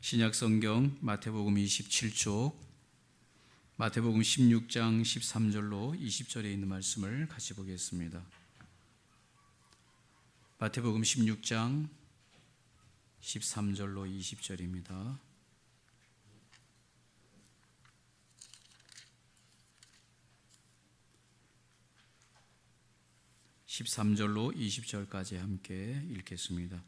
신약성경 마태복음 27쪽, 마태복음 16장 13절로 20절에 있는 말씀을 같이 보겠습니다. 마태복음 16장 13절로 20절입니다. (13절로) (20절까지) 함께 읽겠습니다.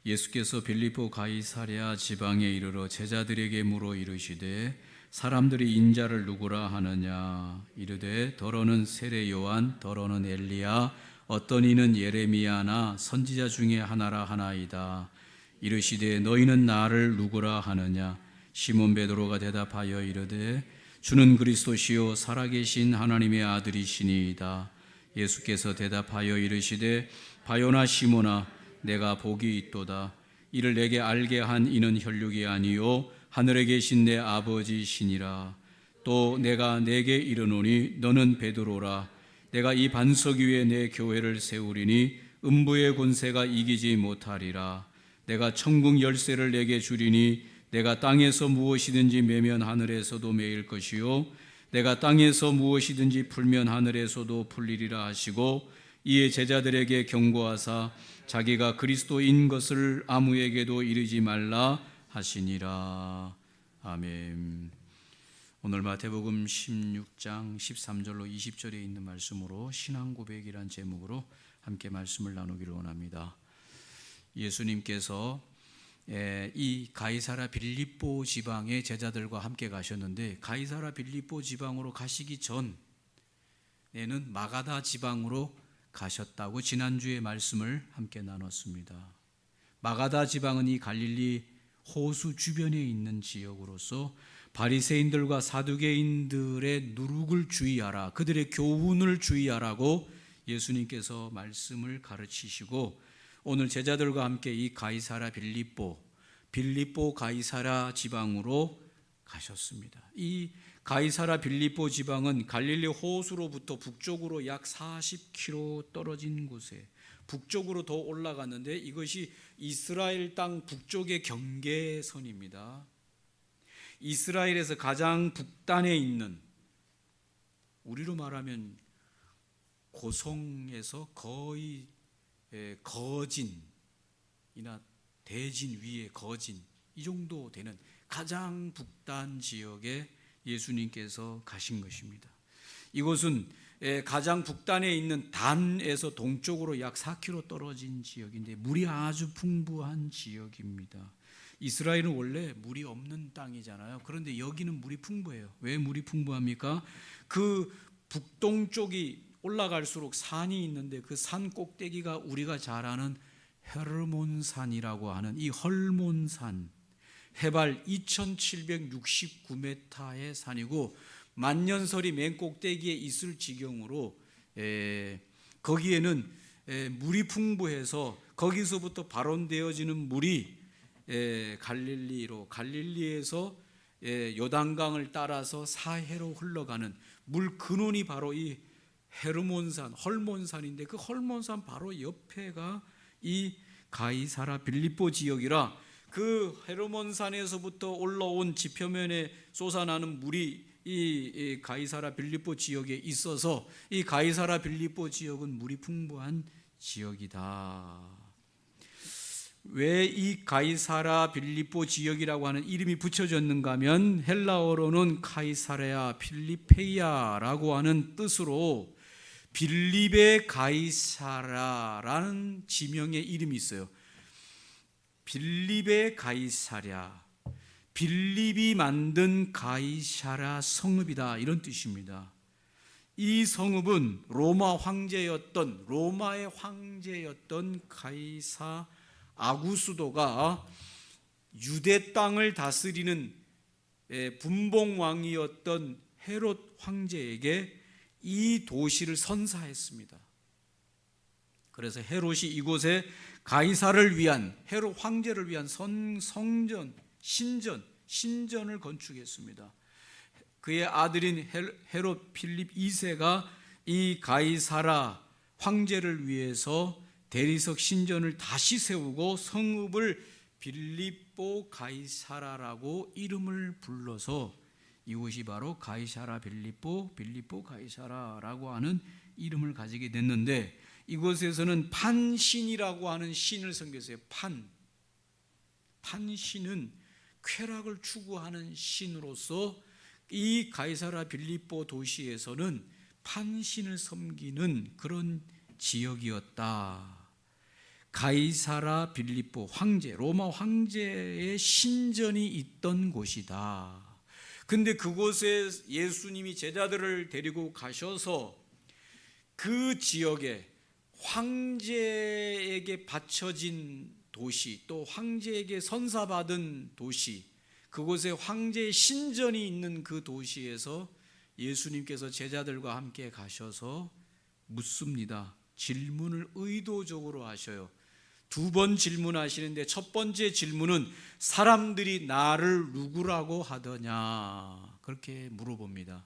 예수께서 빌립보 가이사랴 지방에 이르러 제자들에게 물어 이르시되 사람들이 인자를 누구라 하느냐. 이르되 더러는 세례 요한, 더러는 엘리야, 어떤 이는 예레미야나 선지자 중에 하나라 하나이다. 이르시되 너희는 나를 누구라 하느냐. 시몬 베드로가 대답하여 이르되 주는 그리스도시요 살아계신 하나님의 아들이시니이다. 예수께서 대답하여 이르시되 바요나 시몬아, 내가 복이 있도다. 이를 내게 알게 한 이는 혈육이 아니요 하늘에 계신 내 아버지시니라. 또 내가 내게 이르노니 너는 베드로라. 내가 이 반석 위에 내 교회를 세우리니 음부의 권세가 이기지 못하리라. 내가 천국 열쇠를 내게 주리니 내가 땅에서 무엇이든지 매면 하늘에서도 매일 것이요 내가 땅에서 무엇이든지 풀면 하늘에서도 풀리리라 하시고, 이에 제자들에게 경고하사 자기가 그리스도인 것을 아무에게도 이르지 말라 하시니라. 아멘. 오늘 마태복음 16장 13절로 20절에 있는 말씀으로 신앙고백이란 제목으로 함께 말씀을 나누기를 원합니다. 예수님께서 이 가이사랴 빌립보 지방의 제자들과 함께 가셨는데, 가이사랴 빌립보 지방으로 가시기 전에는 마가다 지방으로 가셨다고 지난주에 말씀을 함께 나눴습니다. 마가다 지방은 이 갈릴리 호수 주변에 있는 지역으로서 바리새인들과 사두개인들의 누룩을 주의하라, 그들의 교훈을 주의하라고 예수님께서 말씀을 가르치시고, 오늘 제자들과 함께 이 가이사랴 빌립보 가이사랴 지방으로 가셨습니다. 이 가이사랴 빌립보 지방은 갈릴리 호수로부터 북쪽으로 약 40km 떨어진 곳에 북쪽으로 더 올라갔는데, 이것이 이스라엘 땅 북쪽의 경계선입니다. 이스라엘에서 가장 북단에 있는, 우리로 말하면 고성에서 거의 거진이나 대진 위에 거진, 이 정도 되는 가장 북단 지역에 예수님께서 가신 것입니다. 이곳은 가장 북단에 있는 단에서 동쪽으로 약 4km 떨어진 지역인데 물이 아주 풍부한 지역입니다. 이스라엘은 원래 물이 없는 땅이잖아요. 그런데 여기는 물이 풍부해요. 왜 물이 풍부합니까? 그 북동쪽이 올라갈수록 산이 있는데 그 산 꼭대기가 우리가 잘 아는 헤르몬산이라고 하는 이 헐몬산, 해발 2769m의 산이고 만년설이 맨 꼭대기에 있을 지경으로 거기에는 물이 풍부해서 거기서부터 발원되어지는 물이 갈릴리에서 요단강을 따라서 사해로 흘러가는 물 근원이 바로 이 헤르몬산, 헐몬산인데, 그 헐몬산 바로 옆에가 이 가이사랴 빌립보 지역이라 그 헤르몬산에서부터 올라온 지표면에 솟아나는 물이 이 가이사랴 빌립보 지역에 있어서 이 가이사랴 빌립보 지역은 물이 풍부한 지역이다. 왜 이 가이사랴 빌립보 지역이라고 하는 이름이 붙여졌는가 하면 헬라어로는 카이사레아 필리페이아라고 하는 뜻으로 빌립의 가이사라라는 지명의 이름이 있어요. 빌립의 가이사랴, 빌립이 만든 가이사랴 성읍이다, 이런 뜻입니다. 이 성읍은 로마의 황제였던 가이사 아구스도가 유대 땅을 다스리는 분봉왕이었던 헤롯 황제에게 이 도시를 선사했습니다. 그래서 헤롯이 이곳에 가이사를 위한, 헤롯 황제를 위한 성전, 신전을 건축했습니다. 그의 아들인 헤롯 필립 2세가 이 가이사라 황제를 위해서 대리석 신전을 다시 세우고 성읍을 빌립 빌립보 가이사라라고 이름을 불러서 이곳이 바로 가이사라 빌립보, 빌립보 가이사라라고 하는 이름을 가지게 됐는데, 이곳에서는 판신이라고 하는 신을 섬겼어요. 판신은 쾌락을 추구하는 신으로서 이 가이사라 빌립보 도시에서는 판신을 섬기는 그런 지역이었다. 가이사라 빌립보 황제, 로마 황제의 신전이 있던 곳이다. 근데 그곳에 예수님이 제자들을 데리고 가셔서 그 지역에 황제에게 바쳐진 도시, 또 황제에게 선사받은 도시, 그곳에 황제의 신전이 있는 그 도시에서 예수님께서 제자들과 함께 가셔서 묻습니다. 질문을 의도적으로 하셔요. 두 번 질문하시는데 첫 번째 질문은 사람들이 나를 누구라고 하더냐, 그렇게 물어봅니다.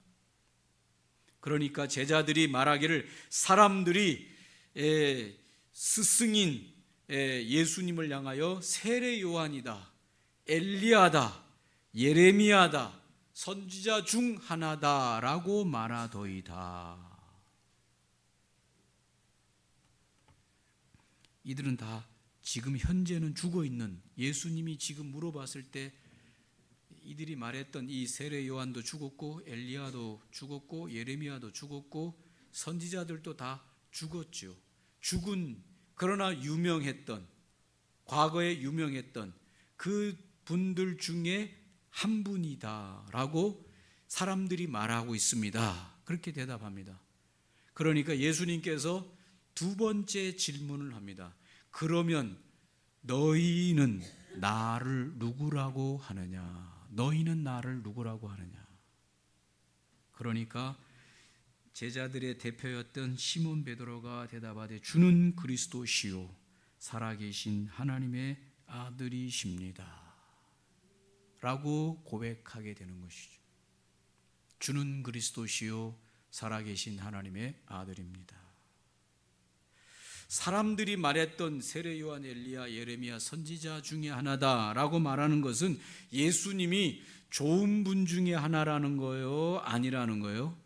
그러니까 제자들이 말하기를 사람들이 스승인 예수님을 향하여 세례 요한이다, 엘리야다, 예레미야다, 선지자 중 하나다라고 말하더이다. 이들은 다 지금 현재는 죽어있는, 예수님이 지금 물어봤을 때 이들이 말했던 이 세례 요한도 죽었고 엘리야도 죽었고 예레미야도 죽었고 선지자들도 다 죽었죠. 죽은, 그러나 유명했던, 과거에 유명했던 그 분들 중에 한 분이다라고 사람들이 말하고 있습니다. 그렇게 대답합니다. 그러니까 예수님께서 두 번째 질문을 합니다. 그러면 너희는 나를 누구라고 하느냐? 너희는 나를 누구라고 하느냐? 그러니까 제자들의 대표였던 시몬 베드로가 대답하되 주는 그리스도시요 살아계신 하나님의 아들이십니다 라고 고백하게 되는 것이죠. 주는 그리스도시요 살아계신 하나님의 아들입니다. 사람들이 말했던 세례 요한, 엘리야, 예레미야, 선지자 중에 하나다라고 말하는 것은 예수님이 좋은 분 중에 하나라는 거예요? 아니라는 거예요?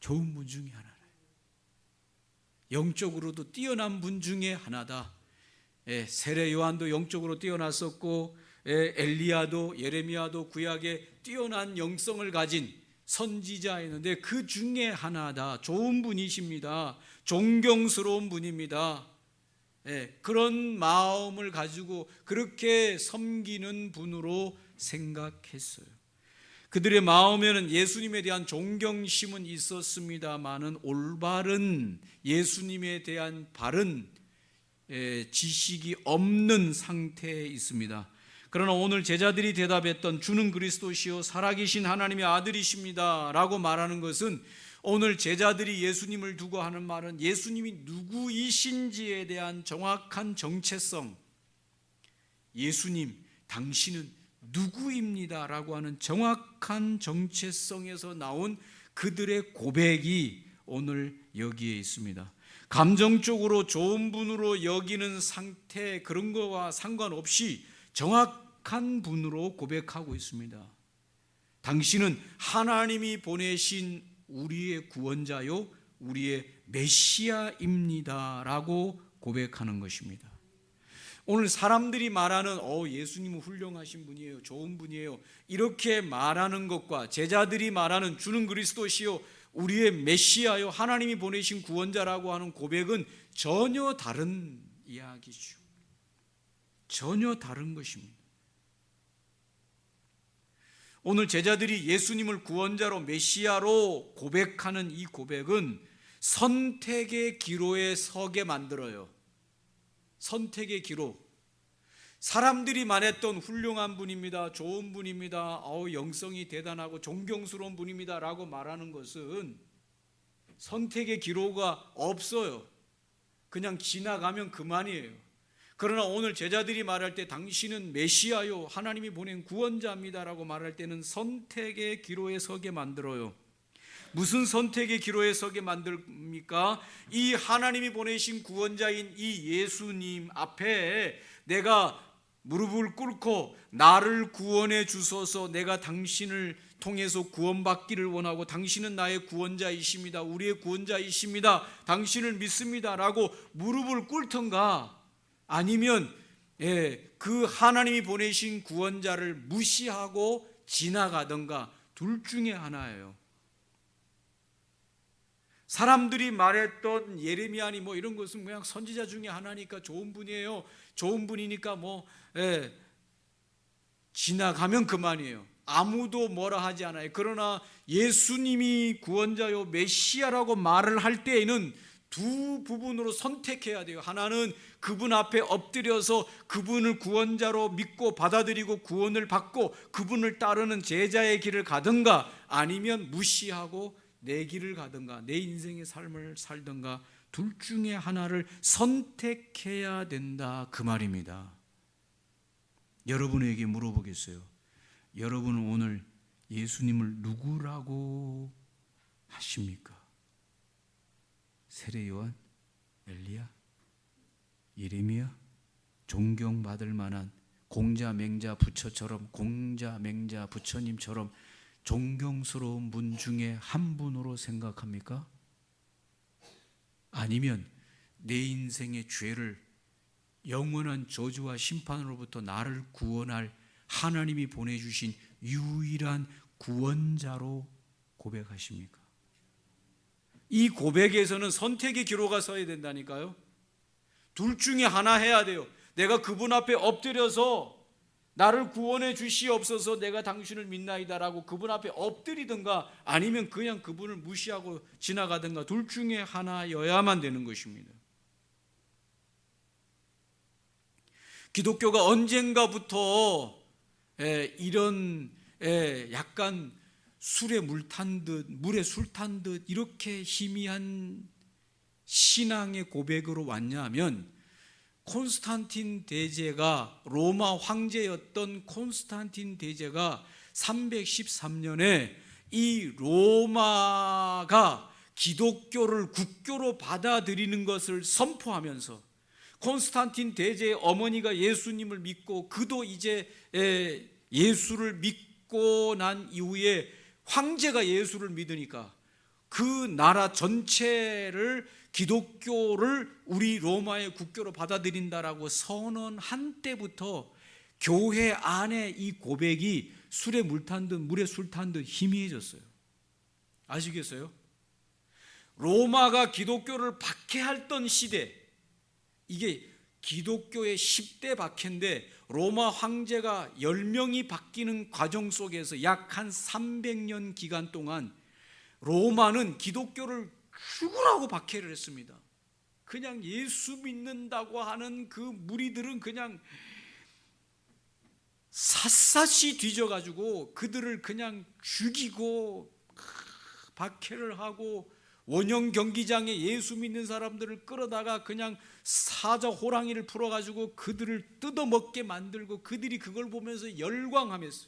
좋은 분 중에 하나래요. 영적으로도 뛰어난 분 중에 하나다. 세례 요한도 영적으로 뛰어났었고 엘리야도 예레미야도 구약에 뛰어난 영성을 가진 선지자였는데 그 중에 하나다. 좋은 분이십니다. 존경스러운 분입니다. 그런 마음을 가지고 그렇게 섬기는 분으로 생각했어요. 그들의 마음에는 예수님에 대한 존경심은 있었습니다마는 올바른 예수님에 대한 바른 지식이 없는 상태에 있습니다. 그러나 오늘 제자들이 대답했던 주는 그리스도시요 살아계신 하나님의 아들이십니다 라고 말하는 것은 오늘 제자들이 예수님을 두고 하는 말은 예수님이 누구이신지에 대한 정확한 정체성, 예수님 당신은 누구입니다 라고 하는 정확한 정체성에서 나온 그들의 고백이 오늘 여기에 있습니다. 감정적으로 좋은 분으로 여기는 상태, 그런 거와 상관없이 정확한 분으로 고백하고 있습니다. 당신은 하나님이 보내신 우리의 구원자요 우리의 메시아입니다 라고 고백하는 것입니다. 오늘 사람들이 말하는 예수님은 훌륭하신 분이에요, 좋은 분이에요, 이렇게 말하는 것과 제자들이 말하는 주는 그리스도시요 우리의 메시아요 하나님이 보내신 구원자라고 하는 고백은 전혀 다른 이야기죠. 전혀 다른 것입니다. 오늘 제자들이 예수님을 구원자로 메시아로 고백하는 이 고백은 선택의 기로에 서게 만들어요. 선택의 기로. 사람들이 말했던 훌륭한 분입니다, 좋은 분입니다, 영성이 대단하고 존경스러운 분입니다 라고 말하는 것은 선택의 기로가 없어요. 그냥 지나가면 그만이에요. 그러나 오늘 제자들이 말할 때 당신은 메시아요 하나님이 보낸 구원자입니다라고 말할 때는 선택의 기로에 서게 만들어요. 무슨 선택의 기로에 서게 만듭니까? 이 하나님이 보내신 구원자인 이 예수님 앞에 내가 무릎을 꿇고 나를 구원해 주소서, 내가 당신을 통해서 구원받기를 원하고 당신은 나의 구원자이십니다, 우리의 구원자이십니다, 당신을 믿습니다 라고 무릎을 꿇던가, 아니면 그 하나님이 보내신 구원자를 무시하고 지나가던가, 둘 중에 하나예요. 사람들이 말했던 예레미야니 뭐 이런 것은 그냥 선지자 중에 하나니까 좋은 분이에요, 좋은 분이니까 지나가면 그만이에요. 아무도 뭐라 하지 않아요. 그러나 예수님이 구원자요 메시아라고 말을 할 때에는 두 부분으로 선택해야 돼요. 하나는 그분 앞에 엎드려서 그분을 구원자로 믿고 받아들이고 구원을 받고 그분을 따르는 제자의 길을 가든가, 아니면 무시하고 내 길을 가든가 내 인생의 삶을 살든가, 둘 중에 하나를 선택해야 된다, 그 말입니다. 여러분에게 물어보겠어요. 여러분은 오늘 예수님을 누구라고 하십니까? 세례요한, 엘리야, 예레미야, 존경받을 만한 공자 맹자 부처처럼, 공자 맹자 부처님처럼 존경스러운 분 중에 한 분으로 생각합니까? 아니면 내 인생의 죄를, 영원한 저주와 심판으로부터 나를 구원할 하나님이 보내주신 유일한 구원자로 고백하십니까? 이 고백에서는 선택의 기로가 서야 된다니까요. 둘 중에 하나 해야 돼요. 내가 그분 앞에 엎드려서 나를 구원해 주시옵소서, 내가 당신을 믿나이다라고 그분 앞에 엎드리든가, 아니면 그냥 그분을 무시하고 지나가든가, 둘 중에 하나여야만 되는 것입니다. 기독교가 언젠가부터 이런 약간 술에 물 탄 듯, 물에 술 탄 듯 이렇게 희미한 신앙의 고백으로 왔냐면, 콘스탄틴 대제가, 로마 황제였던 콘스탄틴 대제가 313년에 이 로마가 기독교를 국교로 받아들이는 것을 선포하면서, 콘스탄틴 대제의 어머니가 예수님을 믿고 그도 이제 예수를 믿고 난 이후에 황제가 예수를 믿으니까 그 나라 전체를, 기독교를 우리 로마의 국교로 받아들인다라고 선언한 때부터 교회 안에 이 고백이 술에 물 탄 듯 물에 술 탄 듯 희미해졌어요. 아시겠어요? 로마가 기독교를 박해했던 시대, 이게 기독교의 10대 박해인데, 로마 황제가 10명이 바뀌는 과정 속에서 약 한 300년 기간 동안 로마는 기독교를 죽으라고 박해를 했습니다. 그냥 예수 믿는다고 하는 그 무리들은 그냥 샅샅이 뒤져가지고 그들을 그냥 죽이고 박해를 하고, 원형 경기장에 예수 믿는 사람들을 끌어다가 그냥 사자 호랑이를 풀어가지고 그들을 뜯어먹게 만들고, 그들이 그걸 보면서 열광하면서,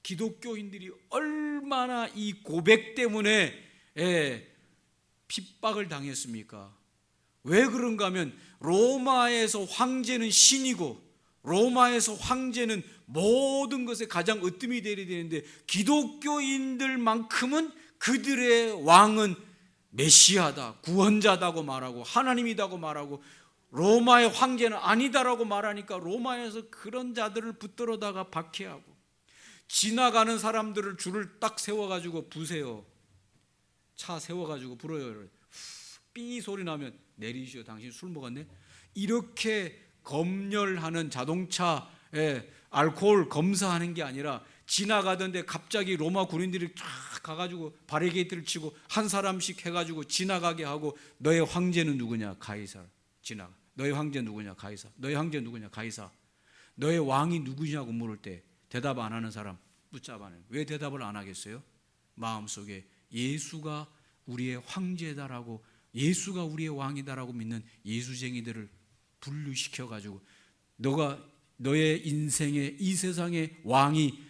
기독교인들이 얼마나 이 고백 때문에 핍박을 당했습니까? 왜 그런가 하면, 로마에서 황제는 신이고 로마에서 황제는 모든 것에 가장 으뜸이 되어야 되는데, 기독교인들만큼은 그들의 왕은 메시아다, 구원자다고 말하고 하나님이다고 말하고, 로마의 황제는 아니다라고 말하니까 로마에서 그런 자들을 붙들어다가 박해하고, 지나가는 사람들을 줄을 딱 세워가지고 부세요. 차 세워가지고 불어요. 삐 소리 나면 내리시오, 당신 술 먹었네? 이렇게 검열하는, 자동차 알코올 검사하는 게 아니라, 지나가던데 갑자기 로마 군인들이 쫙 가가지고 바리게이트를 치고 한 사람씩 해가지고 지나가게 하고, 너의 황제는 누구냐? 가이사. 지나가. 너의 황제 누구냐? 가이사. 너의 황제 누구냐? 가이사. 너의 왕이 누구냐고 물을 때 대답 안 하는 사람 붙잡아내요. 왜 대답을 안 하겠어요? 마음속에 예수가 우리의 황제다라고, 예수가 우리의 왕이다라고 믿는 예수쟁이들을 분류시켜가지고, 너의 인생의 이 세상의 왕이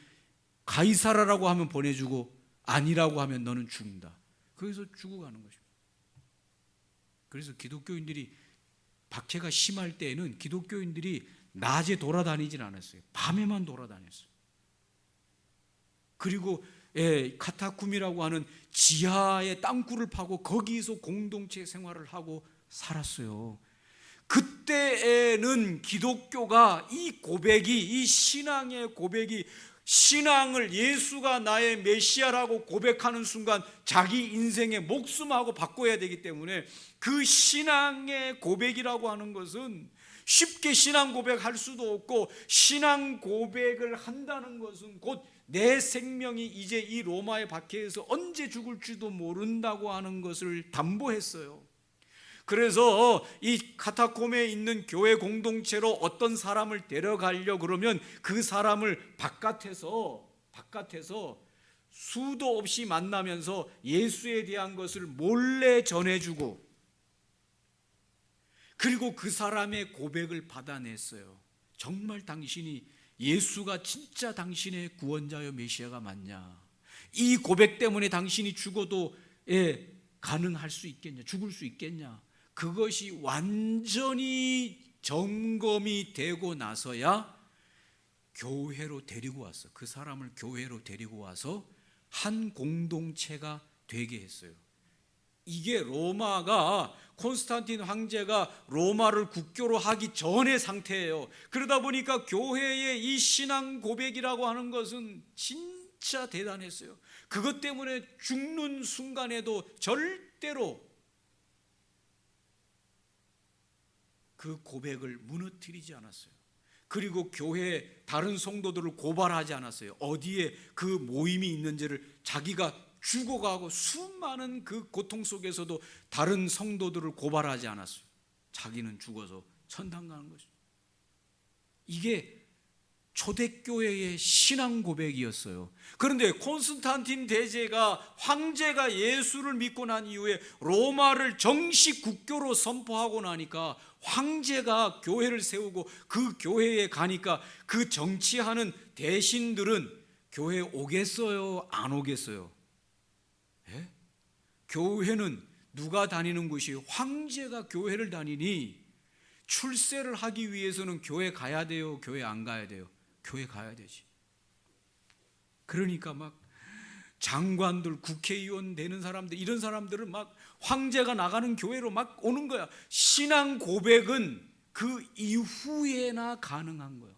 가이사라라고 하면 보내주고 아니라고 하면 너는 죽는다. 그래서 죽어가는 것입니다. 그래서 기독교인들이 박해가 심할 때에는 기독교인들이 낮에 돌아다니진 않았어요. 밤에만 돌아다녔어요. 그리고 카타쿰이라고 하는 지하의 땅굴을 파고 거기서 공동체 생활을 하고 살았어요. 그때에는 기독교가 이 고백이, 이 신앙의 고백이, 신앙을 예수가 나의 메시아라고 고백하는 순간 자기 인생의 목숨하고 바꿔야 되기 때문에 그 신앙의 고백이라고 하는 것은 쉽게 신앙 고백할 수도 없고, 신앙 고백을 한다는 것은 곧 내 생명이 이제 이 로마의 박해에서 언제 죽을지도 모른다고 하는 것을 담보했어요. 그래서 이 카타콤에 있는 교회 공동체로 어떤 사람을 데려가려고 그러면 그 사람을 바깥에서 수도 없이 만나면서 예수에 대한 것을 몰래 전해주고, 그리고 그 사람의 고백을 받아냈어요. 정말 당신이 예수가 진짜 당신의 구원자여 메시아가 맞냐? 이 고백 때문에 당신이 죽어도 가능할 수 있겠냐? 죽을 수 있겠냐? 그것이 완전히 점검이 되고 나서야 교회로 데리고 왔어. 그 사람을 교회로 데리고 와서 한 공동체가 되게 했어요. 이게 로마가, 콘스탄틴 황제가 로마를 국교로 하기 전의 상태예요. 그러다 보니까 교회의 이 신앙 고백이라고 하는 것은 진짜 대단했어요. 그것 때문에 죽는 순간에도 절대로 그 고백을 무너뜨리지 않았어요. 그리고 교회 다른 성도들을 고발하지 않았어요. 어디에 그 모임이 있는지를 자기가 죽어가고 수많은 그 고통 속에서도 다른 성도들을 고발하지 않았어요. 자기는 죽어서 천당 가는 것이죠. 이게 초대교회의 신앙 고백이었어요. 그런데 콘스탄틴 대제가, 황제가 예수를 믿고 난 이후에 로마를 정식 국교로 선포하고 나니까 황제가 교회를 세우고 그 교회에 가니까 그 정치하는 대신들은 교회에 오겠어요? 안 오겠어요? 교회는 누가 다니는 곳이, 황제가 교회를 다니니 출세를 하기 위해서는 교회 가야 돼요? 교회 안 가야 돼요? 교회 가야 되지. 그러니까 막 장관들, 국회의원 되는 사람들, 이런 사람들은 막 황제가 나가는 교회로 막 오는 거야. 신앙 고백은 그 이후에나 가능한 거예요.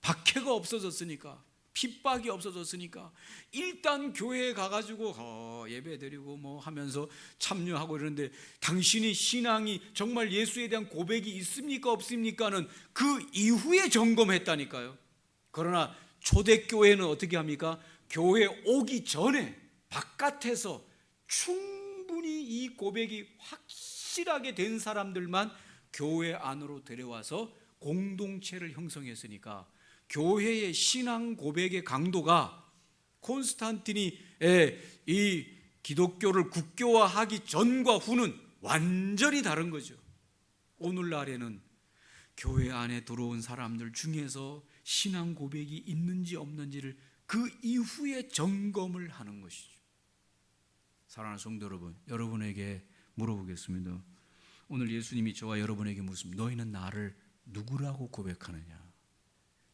박해가 없어졌으니까, 핍박이 없어졌으니까 일단 교회에 가가지고 예배 드리고 뭐 하면서 참여하고 이러는데, 당신이 신앙이 정말 예수에 대한 고백이 있습니까 없습니까는 그 이후에 점검했다니까요. 그러나 초대교회는 어떻게 합니까? 교회 오기 전에 바깥에서 충분히 이 고백이 확실하게 된 사람들만 교회 안으로 데려와서 공동체를 형성했으니까 교회의 신앙 고백의 강도가 콘스탄틴이 이 기독교를 국교화하기 전과 후는 완전히 다른 거죠. 오늘날에는 교회 안에 들어온 사람들 중에서 신앙 고백이 있는지 없는지를 그 이후에 점검을 하는 것이죠. 사랑하는 성도 여러분, 여러분에게 물어보겠습니다. 오늘 예수님이 저와 여러분에게 묻습니다. 너희는 나를 누구라고 고백하느냐?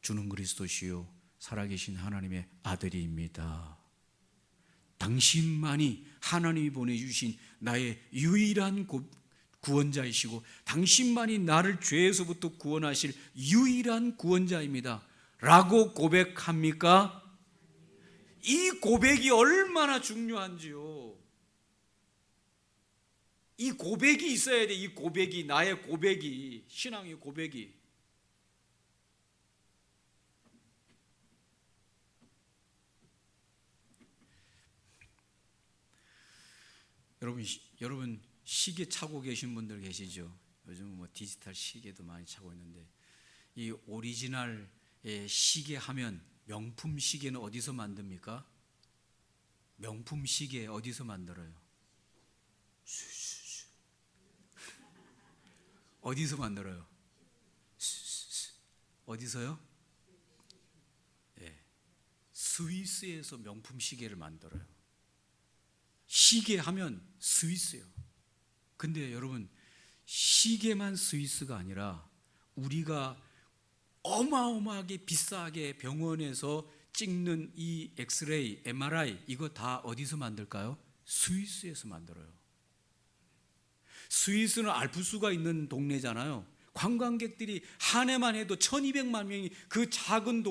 주는 그리스도시요 살아계신 하나님의 아들입니다. 당신만이 하나님이 보내주신 나의 유일한 구원자이시고 당신만이 나를 죄에서부터 구원하실 유일한 구원자입니다 라고 고백합니까? 이 고백이 얼마나 중요한지요. 이 고백이 있어야 돼. 이 고백이, 나의 고백이, 신앙의 고백이. 여러분 시계 차고 계신 분들 계시죠? 요즘 뭐 디지털 시계도 많이 차고 있는데, 이 오리지널 시계 하면, 명품 시계는 어디서 만듭니까? 명품 시계 어디서 만들어요? 어디서 만들어요? 어디서요? 스위스에서 명품 시계를 만들어요. 시계 하면 스위스예요. 근데 여러분, 시계만 스위스가 아니라 우리가 어마어마하게 비싸게 병원에서 찍는 이 엑스레이, MRI 이거 다 어디서 만들까요? 스위스에서 만들어요. 스위스는 알프스가 있는 동네잖아요. 관광객들이 한 해만 해도 1200만 명이 그 작은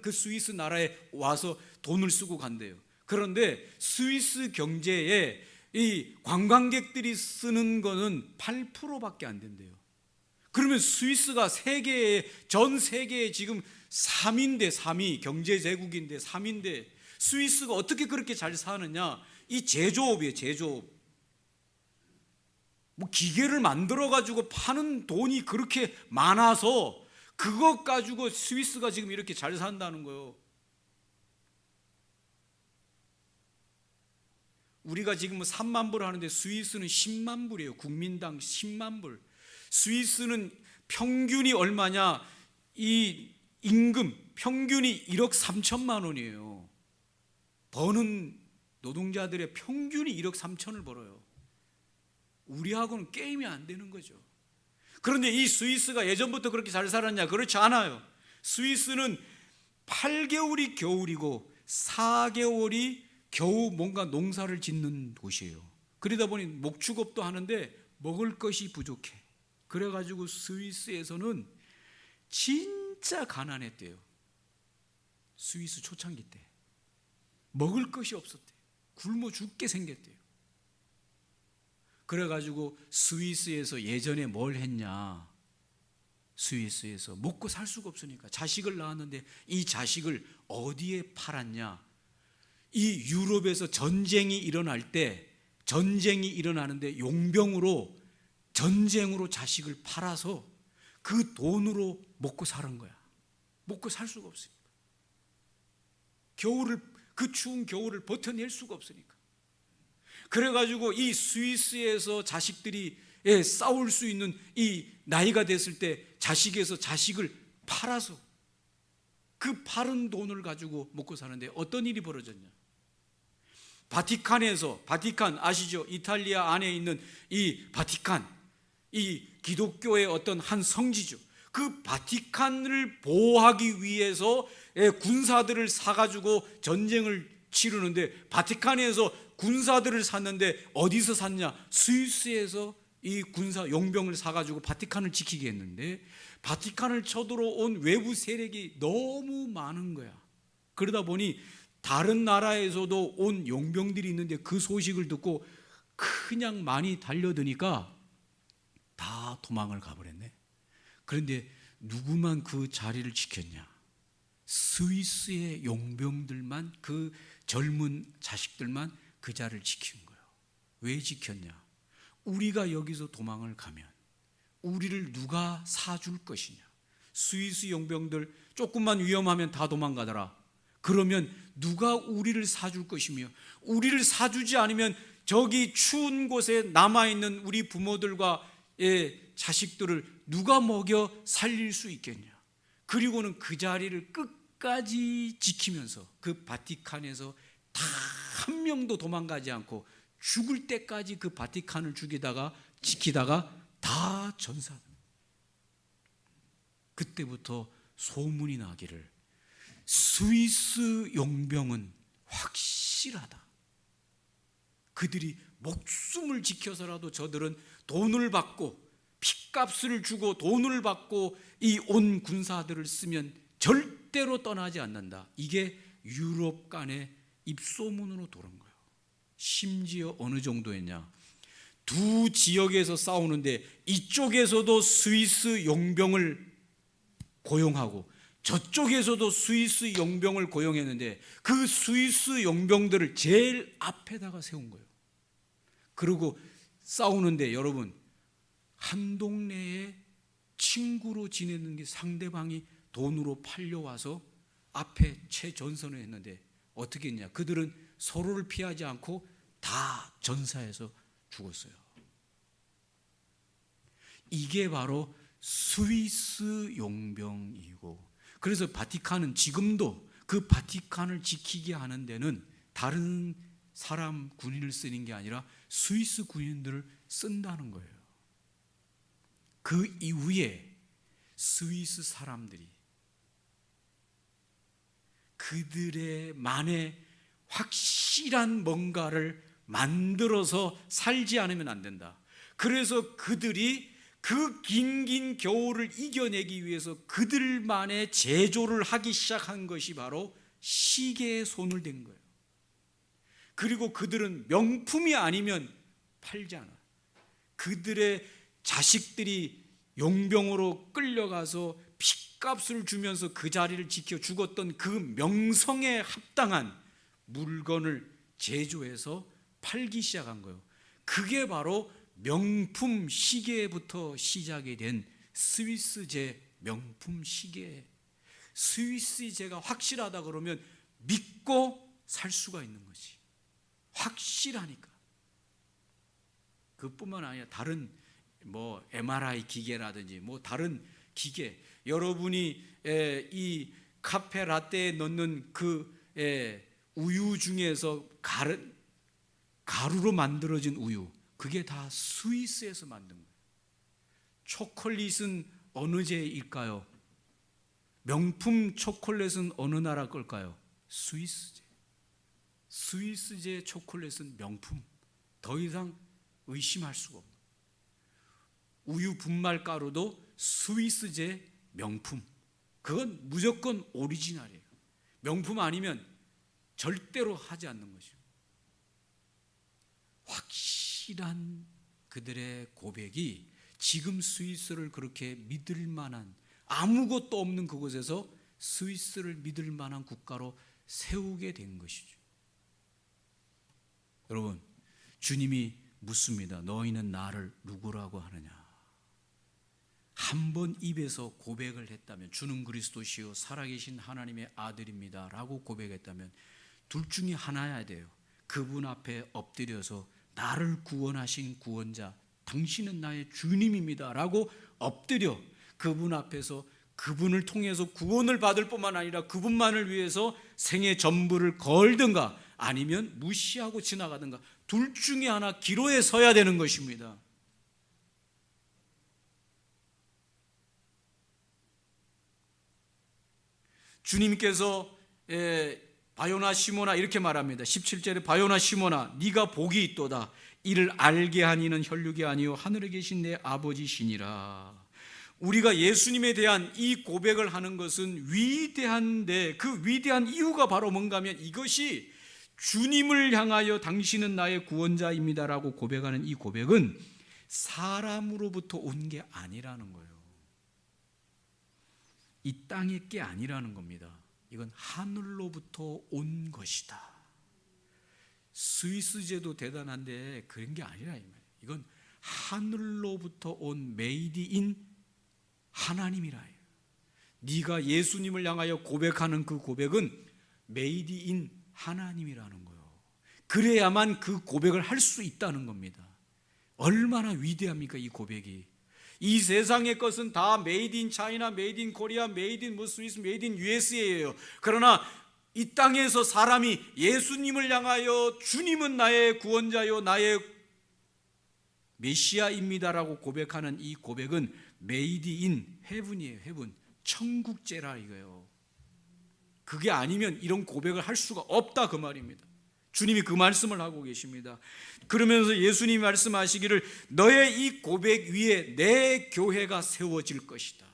그 스위스 나라에 와서 돈을 쓰고 간대요. 그런데 스위스 경제에 이 관광객들이 쓰는 거는 8%밖에 안 된대요. 그러면 스위스가 전 세계에 지금 3위인데 3위, 경제 제국인데 3위인데 스위스가 어떻게 그렇게 잘 사느냐? 이 제조업이에요, 제조업. 뭐 기계를 만들어 가지고 파는 돈이 그렇게 많아서 그것 가지고 스위스가 지금 이렇게 잘 산다는 거예요. 우리가 지금 3만 불 하는데 스위스는 10만 불이에요. 국민당 10만 불. 스위스는 평균이 얼마냐? 이 임금 평균이 1억 3천만 원이에요. 버는 노동자들의 평균이 1억 3천을 벌어요. 우리하고는 게임이 안 되는 거죠. 그런데 이 스위스가 예전부터 그렇게 잘 살았냐? 그렇지 않아요. 스위스는 8개월이 겨울이고 4개월이 겨우 뭔가 농사를 짓는 곳이에요. 그러다 보니 목축업도 하는데 먹을 것이 부족해. 그래가지고 스위스에서는 진짜 가난했대요. 스위스 초창기 때 먹을 것이 없었대요. 굶어 죽게 생겼대요. 그래가지고 스위스에서 예전에 뭘 했냐? 스위스에서 먹고 살 수가 없으니까 자식을 낳았는데 이 자식을 어디에 팔았냐? 이 유럽에서 전쟁이 일어나는데 용병으로 전쟁으로 자식을 팔아서 그 돈으로 먹고 사는 거야. 먹고 살 수가 없으니까. 그 추운 겨울을 버텨낼 수가 없으니까. 그래가지고 이 스위스에서 자식들이 싸울 수 있는 이 나이가 됐을 때 자식에서 자식을 팔아서 그 팔은 돈을 가지고 먹고 사는데 어떤 일이 벌어졌냐? 바티칸 아시죠? 이탈리아 안에 있는 이 바티칸, 이 기독교의 어떤 한 성지죠. 그 바티칸을 보호하기 위해서 군사들을 사가지고 전쟁을 치르는데 바티칸에서 군사들을 샀는데 어디서 샀냐? 스위스에서 이 군사 용병을 사가지고 바티칸을 지키게 했는데 바티칸을 쳐들어온 외부 세력이 너무 많은 거야. 그러다 보니 다른 나라에서도 온 용병들이 있는데 그 소식을 듣고 그냥 많이 달려드니까 다 도망을 가버렸네. 그런데 누구만 그 자리를 지켰냐? 스위스의 용병들만, 그 젊은 자식들만 그 자리를 지킨 거예요. 왜 지켰냐? 우리가 여기서 도망을 가면 우리를 누가 사줄 것이냐? 스위스 용병들 조금만 위험하면 다 도망가더라. 그러면 누가 우리를 사줄 것이며, 우리를 사주지 않으면 저기 추운 곳에 남아있는 우리 부모들과 자식들을 누가 먹여 살릴 수 있겠냐? 그리고는 그 자리를 끝까지 지키면서 그 바티칸에서 다 한 명도 도망가지 않고 죽을 때까지 그 바티칸을 지키다가 다 전사합니다. 그때부터 소문이 나기를 스위스 용병은 확실하다. 그들이 목숨을 지켜서라도 저들은 돈을 받고 핏값을 주고 돈을 받고 이 온 군사들을 쓰면 절대로 떠나지 않는다. 이게 유럽 간의 입소문으로 돌은 거예요. 심지어 어느 정도였냐? 두 지역에서 싸우는데 이쪽에서도 스위스 용병을 고용하고 저쪽에서도 스위스 용병을 고용했는데 그 스위스 용병들을 제일 앞에다가 세운 거예요. 그리고 싸우는데 여러분, 한 동네에 친구로 지내는 게 상대방이 돈으로 팔려와서 앞에 최전선을 했는데 어떻게 했냐? 그들은 서로를 피하지 않고 다 전사해서 죽었어요. 이게 바로 스위스 용병이고, 그래서 바티칸은 지금도 그 바티칸을 지키게 하는 데는 다른 사람 군인을 쓰는 게 아니라 스위스 군인들을 쓴다는 거예요. 그 이후에 스위스 사람들이 그들의 만의 확실한 뭔가를 만들어서 살지 않으면 안 된다. 그래서 그들이 그 긴긴 겨울을 이겨내기 위해서 그들만의 제조를 하기 시작한 것이 바로 시계에 손을 댄 거예요. 그리고 그들은 명품이 아니면 팔지 않아. 그들의 자식들이 용병으로 끌려가서 핏값을 주면서 그 자리를 지켜 죽었던 그 명성에 합당한 물건을 제조해서 팔기 시작한 거예요. 그게 바로 명품 시계부터 시작이 된 스위스제 명품 시계. 스위스제가 확실하다 그러면 믿고 살 수가 있는 거지. 확실하니까. 그뿐만 아니라 다른 MRI 기계라든지 다른 기계, 여러분이 이 카페 라떼에 넣는 그 우유 중에서 가루로 만들어진 우유, 그게 다 스위스에서 만든 거예요. 초콜릿은 어느 제일까요? 명품 초콜릿은 어느 나라 걸까요? 스위스제. 스위스제 초콜릿은 명품. 더 이상 의심할 수가 없는. 우유 분말 가루도 스위스제 명품. 그건 무조건 오리지널이에요. 명품 아니면 절대로 하지 않는 것이죠. 확실한 그들의 고백이 지금 스위스를 그렇게 믿을 만한, 아무것도 없는 그곳에서 스위스를 믿을 만한 국가로 세우게 된 것이죠. 여러분, 주님이 묻습니다. 너희는 나를 누구라고 하느냐? 한 번 입에서 고백을 했다면, 주는 그리스도시요 살아계신 하나님의 아들입니다 라고 고백했다면 둘 중에 하나여야 돼요. 그분 앞에 엎드려서 나를 구원하신 구원자, 당신은 나의 주님입니다 라고 엎드려 그분 앞에서 그분을 통해서 구원을 받을 뿐만 아니라 그분만을 위해서 생애 전부를 걸든가 아니면 무시하고 지나가든가, 둘 중에 하나 기로에 서야 되는 것입니다. 주님께서 바요나 시모나 이렇게 말합니다. 17절에 바요나 시모나 네가 복이 있도다. 이를 알게 한 이는 혈육이 아니요 하늘에 계신 내 아버지시니라. 우리가 예수님에 대한 이 고백을 하는 것은 위대한데, 그 위대한 이유가 바로 뭔가 하면 이것이 주님을 향하여 당신은 나의 구원자입니다라고 고백하는 이 고백은 사람으로부터 온 게 아니라는 거예요. 이 땅의 게 아니라는 겁니다. 이건 하늘로부터 온 것이다. 스위스제도 대단한데 그런 게 아니라 이 말이에요. 이건 하늘로부터 온 메이드 인 하나님이라 해요. 네가 예수님을 향하여 고백하는 그 고백은 메이드 인 하나님이라는 거예요. 그래야만 그 고백을 할 수 있다는 겁니다. 얼마나 위대합니까 이 고백이. 이 세상의 것은 다 메이드 인 차이나, 메이드 인 코리아, 메이드 인 스위스, 메이드 인 USA예요. 그러나 이 땅에서 사람이 예수님을 향하여 주님은 나의 구원자요 나의 메시아입니다라고 고백하는 이 고백은 메이드 인 헤븐이에요. 헤븐, 천국제라 이거예요. 그게 아니면 이런 고백을 할 수가 없다 그 말입니다. 주님이 그 말씀을 하고 계십니다. 그러면서 예수님이 말씀하시기를 너의 이 고백 위에 내 교회가 세워질 것이다.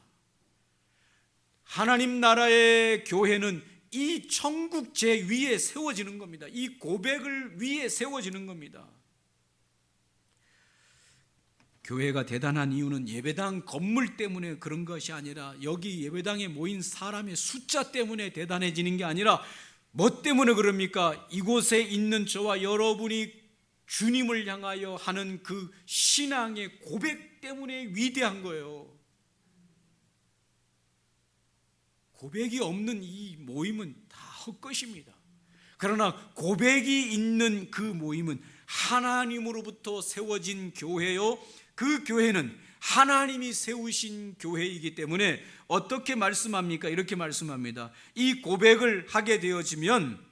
하나님 나라의 교회는 이 천국제 위에 세워지는 겁니다. 이 고백을 위에 세워지는 겁니다. 교회가 대단한 이유는 예배당 건물 때문에 그런 것이 아니라, 여기 예배당에 모인 사람의 숫자 때문에 대단해지는 게 아니라, 뭐 때문에 그럽니까? 이곳에 있는 저와 여러분이 주님을 향하여 하는 그 신앙의 고백 때문에 위대한 거예요. 고백이 없는 이 모임은 다 헛것입니다. 그러나 고백이 있는 그 모임은 하나님으로부터 세워진 교회요, 그 교회는 하나님이 세우신 교회이기 때문에 어떻게 말씀합니까? 이렇게 말씀합니다. 이 고백을 하게 되어지면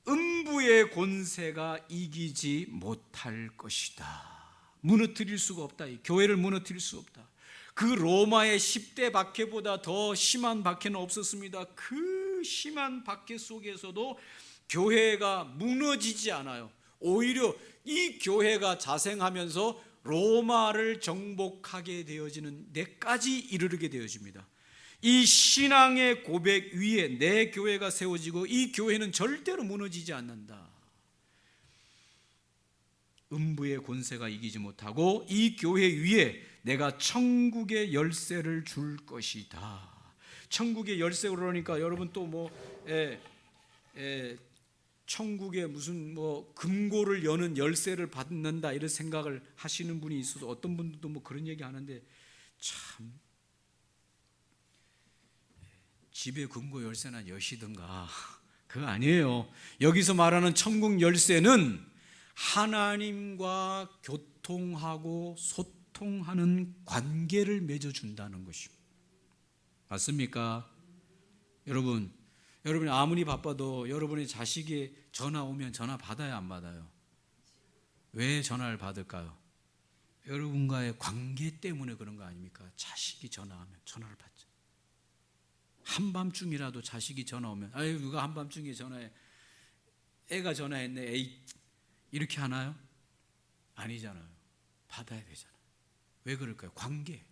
음부의 권세가 이기지 못할 것이다. 무너뜨릴 수가 없다. 이 교회를 무너뜨릴 수 없다. 그 로마의 10대 박해보다 더 심한 박해는 없었습니다. 그 심한 박해 속에서도 교회가 무너지지 않아요. 오히려 이 교회가 자생하면서 로마를 정복하게 되어지는 데까지 이르게 되어집니다. 이 신앙의 고백 위에 내 교회가 세워지고 이 교회는 절대로 무너지지 않는다. 음부의 권세가 이기지 못하고 이 교회 위에 내가 천국의 열쇠를 줄 것이다. 천국의 열쇠 그러니까 여러분 또 천국에 무슨 금고를 여는 열쇠를 받는다 이런 생각을 하시는 분이 있어서 어떤 분들도 그런 얘기 하는데 참 집에 금고 열쇠나 여시든가 그거 아니에요. 여기서 말하는 천국 열쇠는 하나님과 교통하고 소통하는 관계를 맺어준다는 것입니다. 맞습니까? 여러분이 아무리 바빠도 여러분의 자식이 전화 오면 전화 받아야 안 받아요? 왜 전화를 받을까요? 여러분과의 관계 때문에 그런 거 아닙니까? 자식이 전화하면 전화를 받죠. 한밤중이라도 자식이 전화 오면 아유 누가 한밤중에 전화해, 애가 전화했네, 에이 이렇게 하나요? 아니잖아요. 받아야 되잖아요. 왜 그럴까요? 관계.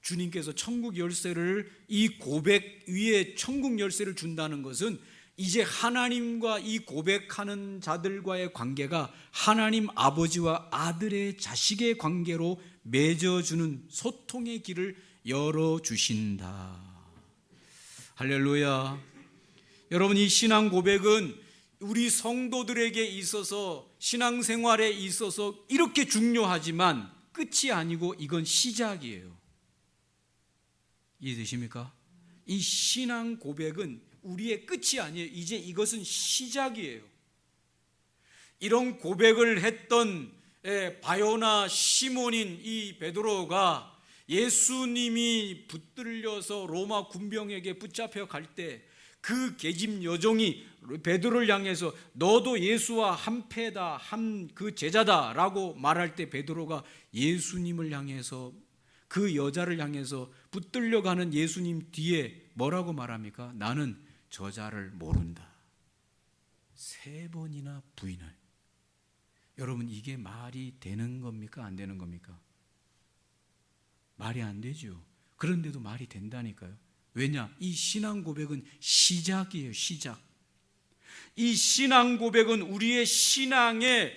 주님께서 천국 열쇠를 이 고백 위에 천국 열쇠를 준다는 것은 이제 하나님과 이 고백하는 자들과의 관계가 하나님 아버지와 아들의 자식의 관계로 맺어주는 소통의 길을 열어주신다. 할렐루야. 여러분, 이 신앙 고백은 우리 성도들에게 있어서 신앙생활에 있어서 이렇게 중요하지만 끝이 아니고 이건 시작이에요. 이해되십니까? 이 신앙 고백은 우리의 끝이 아니에요. 이제 이것은 시작이에요. 이런 고백을 했던 바요나 시몬인 이 베드로가 예수님이 붙들려서 로마 군병에게 붙잡혀 갈 때 그 계집 여종이 베드로를 향해서 너도 예수와 한패다, 한 그 제자다라고 말할 때 베드로가 예수님을 향해서 그 여자를 향해서 붙들려 가는 예수님 뒤에 뭐라고 말합니까? 나는 저자를 모른다. 3번이나 부인을. 여러분, 이게 말이 되는 겁니까? 안 되는 겁니까? 말이 안 되죠. 그런데도 말이 된다니까요. 왜냐? 이 신앙 고백은 시작이에요. 시작. 이 신앙 고백은 우리의 신앙의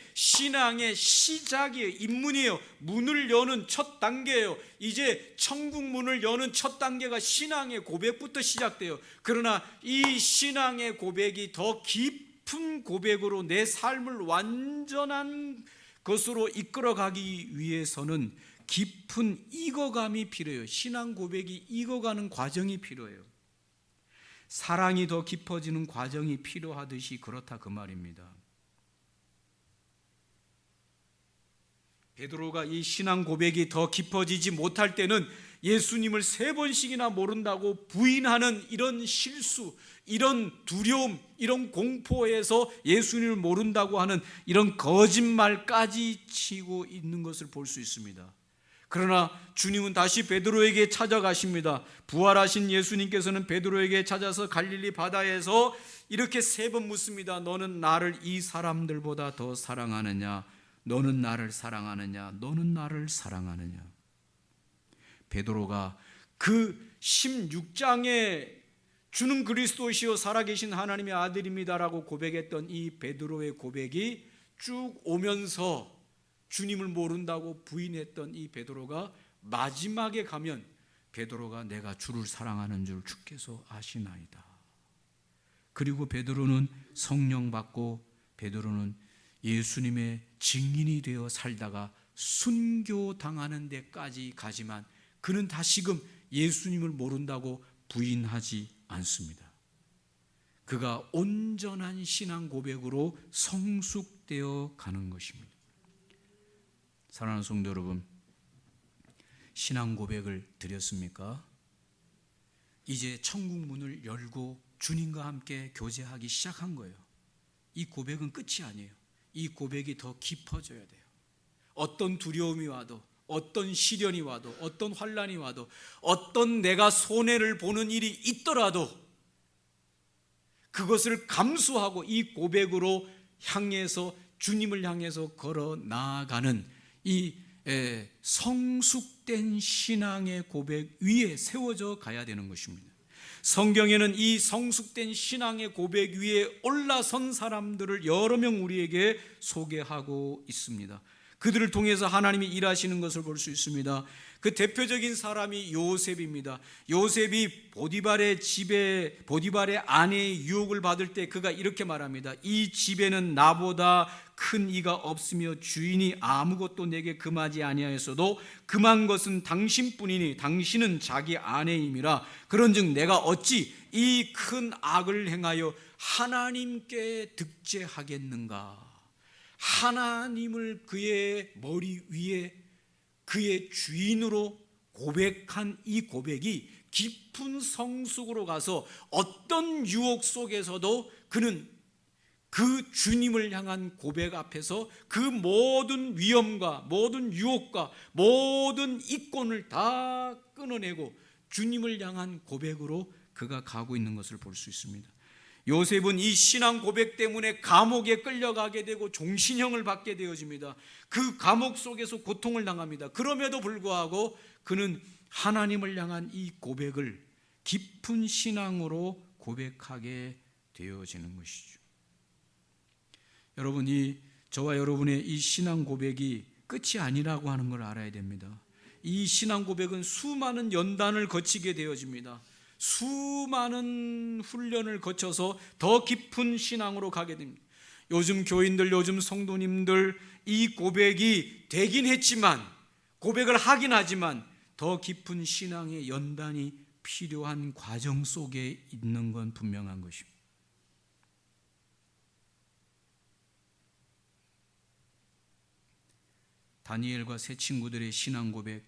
시작이에요. 입문이에요. 문을 여는 첫 단계예요. 이제 천국 문을 여는 첫 단계가 신앙의 고백부터 시작돼요. 그러나 이 신앙의 고백이 더 깊은 고백으로 내 삶을 완전한 것으로 이끌어가기 위해서는 깊은 익어감이 필요해요. 신앙 고백이 익어가는 과정이 필요해요. 사랑이 더 깊어지는 과정이 필요하듯이 그렇다 그 말입니다. 베드로가 이 신앙 고백이 더 깊어지지 못할 때는 예수님을 3번씩이나 모른다고 부인하는 이런 실수, 이런 두려움, 이런 공포에서 예수님을 모른다고 하는 이런 거짓말까지 치고 있는 것을 볼 수 있습니다. 그러나 주님은 다시 베드로에게 찾아가십니다. 부활하신 예수님께서는 베드로에게 찾아서 갈릴리 바다에서 이렇게 3번 묻습니다. 너는 나를 이 사람들보다 더 사랑하느냐? 너는 나를 사랑하느냐? 너는 나를 사랑하느냐? 베드로가 그 16장에 주는 그리스도시요 살아계신 하나님의 아들입니다라고 고백했던 이 베드로의 고백이 쭉 오면서 주님을 모른다고 부인했던 이 베드로가 마지막에 가면 베드로가 내가 주를 사랑하는 줄 주께서 아시나이다. 그리고 베드로는 성령 받고 베드로는 예수님의 증인이 되어 살다가 순교당하는 데까지 가지만 그는 다시금 예수님을 모른다고 부인하지 않습니다. 그가 온전한 신앙 고백으로 성숙되어 가는 것입니다. 사랑하는 성도 여러분, 신앙 고백을 드렸습니까? 이제 천국 문을 열고 주님과 함께 교제하기 시작한 거예요. 이 고백은 끝이 아니에요. 이 고백이 더 깊어져야 돼요. 어떤 두려움이 와도, 어떤 시련이 와도, 어떤 환난이 와도, 어떤 내가 손해를 보는 일이 있더라도 그것을 감수하고 이 고백으로 향해서 주님을 향해서 걸어 나아가는 이 성숙된 신앙의 고백 위에 세워져 가야 되는 것입니다. 성경에는 이 성숙된 신앙의 고백 위에 올라선 사람들을 여러 명 우리에게 소개하고 있습니다. 그들을 통해서 하나님이 일하시는 것을 볼 수 있습니다. 그 대표적인 사람이 요셉입니다. 요셉이 보디발의 아내의 유혹을 받을 때 그가 이렇게 말합니다. 이 집에는 나보다 큰 이가 없으며 주인이 아무것도 내게 금하지 아니하였어도 금한 것은 당신뿐이니 당신은 자기 아내임이라. 그런즉 내가 어찌 이 큰 악을 행하여 하나님께 득죄하겠는가. 하나님을 그의 머리 위에 그의 주인으로 고백한 이 고백이 깊은 성숙으로 가서 어떤 유혹 속에서도 그는 그 주님을 향한 고백 앞에서 그 모든 위험과 모든 유혹과 모든 이권을 다 끊어내고 주님을 향한 고백으로 그가 가고 있는 것을 볼 수 있습니다. 요셉은 이 신앙 고백 때문에 감옥에 끌려가게 되고 종신형을 받게 되어집니다. 그 감옥 속에서 고통을 당합니다. 그럼에도 불구하고 그는 하나님을 향한 이 고백을 깊은 신앙으로 고백하게 되어지는 것이죠. 여러분이 저와 여러분의 이 신앙 고백이 끝이 아니라고 하는 걸 알아야 됩니다. 이 신앙 고백은 수많은 연단을 거치게 되어집니다. 수많은 훈련을 거쳐서 더 깊은 신앙으로 가게 됩니다. 요즘 교인들, 요즘 성도님들 이 고백이 되긴 했지만, 고백을 하긴 하지만 더 깊은 신앙의 연단이 필요한 과정 속에 있는 건 분명한 것입니다. 다니엘과 세 친구들의 신앙 고백,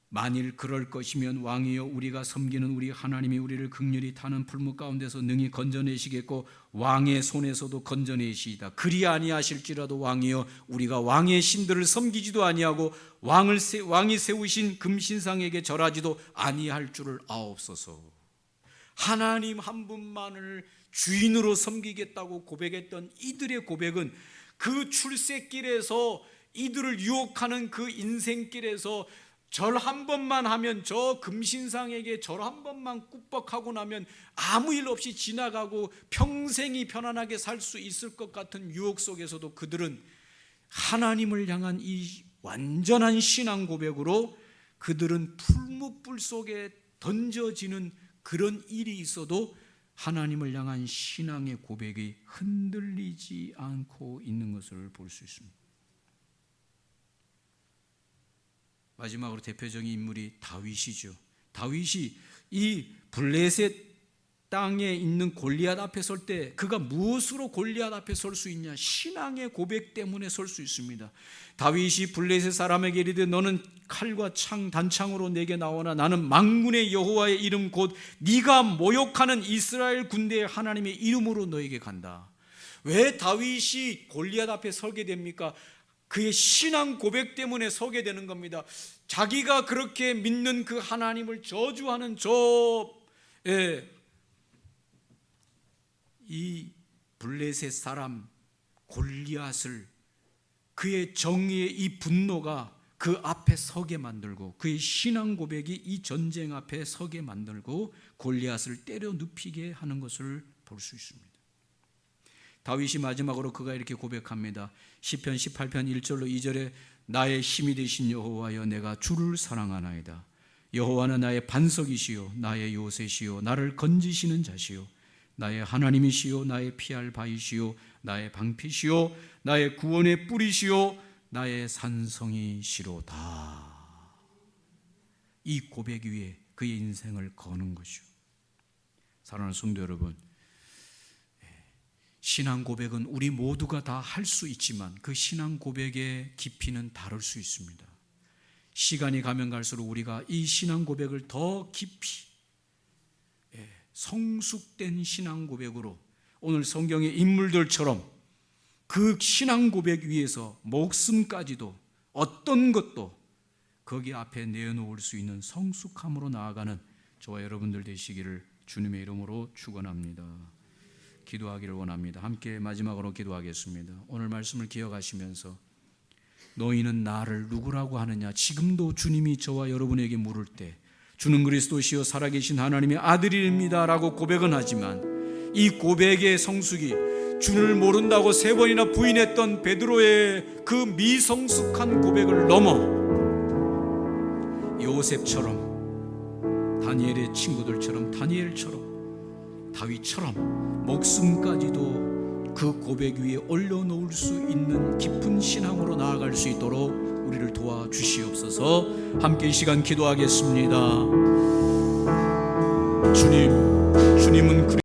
만일 그럴 것이면 왕이여 우리가 섬기는 우리 하나님이 우리를 극렬히 타는 풀무 가운데서 능히 건져내시겠고 왕의 손에서도 건져내시이다. 그리 아니하실지라도 왕이여 우리가 왕의 신들을 섬기지도 아니하고 왕이 세우신 금신상에게 절하지도 아니할 줄을 아옵소서. 하나님 한 분만을 주인으로 섬기겠다고 고백했던 이들의 고백은 그 출세길에서 이들을 유혹하는 그 인생길에서 절 한 번만 하면, 저 금신상에게 절 한 번만 꾹뻑하고 나면 아무 일 없이 지나가고 평생이 편안하게 살 수 있을 것 같은 유혹 속에서도 그들은 하나님을 향한 이 완전한 신앙 고백으로 그들은 풀무불 속에 던져지는 그런 일이 있어도 하나님을 향한 신앙의 고백이 흔들리지 않고 있는 것을 볼 수 있습니다. 마지막으로 대표적인 인물이 다윗이죠. 다윗이 이 블레셋 땅에 있는 골리앗 앞에 설 때 그가 무엇으로 골리앗 앞에 설 수 있냐? 신앙의 고백 때문에 설 수 있습니다. 다윗이 블레셋 사람에게 이르되 너는 칼과 창 단창으로 내게 나오나 나는 만군의 여호와의 이름 곧 네가 모욕하는 이스라엘 군대의 하나님의 이름으로 너에게 간다. 왜 다윗이 골리앗 앞에 서게 됩니까? 그의 신앙 고백 때문에 서게 되는 겁니다. 자기가 그렇게 믿는 그 하나님을 저주하는 이 블레셋 사람 골리앗을, 그의 정의의 이 분노가 그 앞에 서게 만들고, 그의 신앙 고백이 이 전쟁 앞에 서게 만들고 골리앗을 때려 눕히게 하는 것을 볼 수 있습니다. 다윗이 마지막으로 그가 이렇게 고백합니다. 시편 18편 1절로 2절에 나의 힘이 되신 여호와여 내가 주를 사랑하나이다. 여호와는 나의 반석이시요 나의 요새시요 나를 건지시는 자시요 나의 하나님이시요 나의 피할 바이시요 나의 방피시요 나의 구원의 뿌리시요 나의 산성이시로다. 이 고백 위에 그의 인생을 거는 것이요. 사랑하는 성도 여러분, 신앙 고백은 우리 모두가 다 할 수 있지만 그 신앙 고백의 깊이는 다를 수 있습니다. 시간이 가면 갈수록 우리가 이 신앙 고백을 더 깊이 성숙된 신앙 고백으로 오늘 성경의 인물들처럼 그 신앙 고백 위에서 목숨까지도 어떤 것도 거기 앞에 내어놓을 수 있는 성숙함으로 나아가는 저와 여러분들 되시기를 주님의 이름으로 축원합니다. 기도하기를 원합니다. 함께 마지막으로 기도하겠습니다. 오늘 말씀을 기억하시면서 너희는 나를 누구라고 하느냐, 지금도 주님이 저와 여러분에게 물을 때 주는 그리스도시요 살아계신 하나님의 아들입니다 라고 고백은 하지만 이 고백의 성숙이 주를 모른다고 3번이나 부인했던 베드로의 그 미성숙한 고백을 넘어 요셉처럼, 다니엘의 친구들처럼, 다니엘처럼, 다윗처럼 목숨까지도 그 고백 위에 올려놓을 수 있는 깊은 신앙으로 나아갈 수 있도록 우리를 도와주시옵소서. 함께 이 시간 기도하겠습니다. 주님은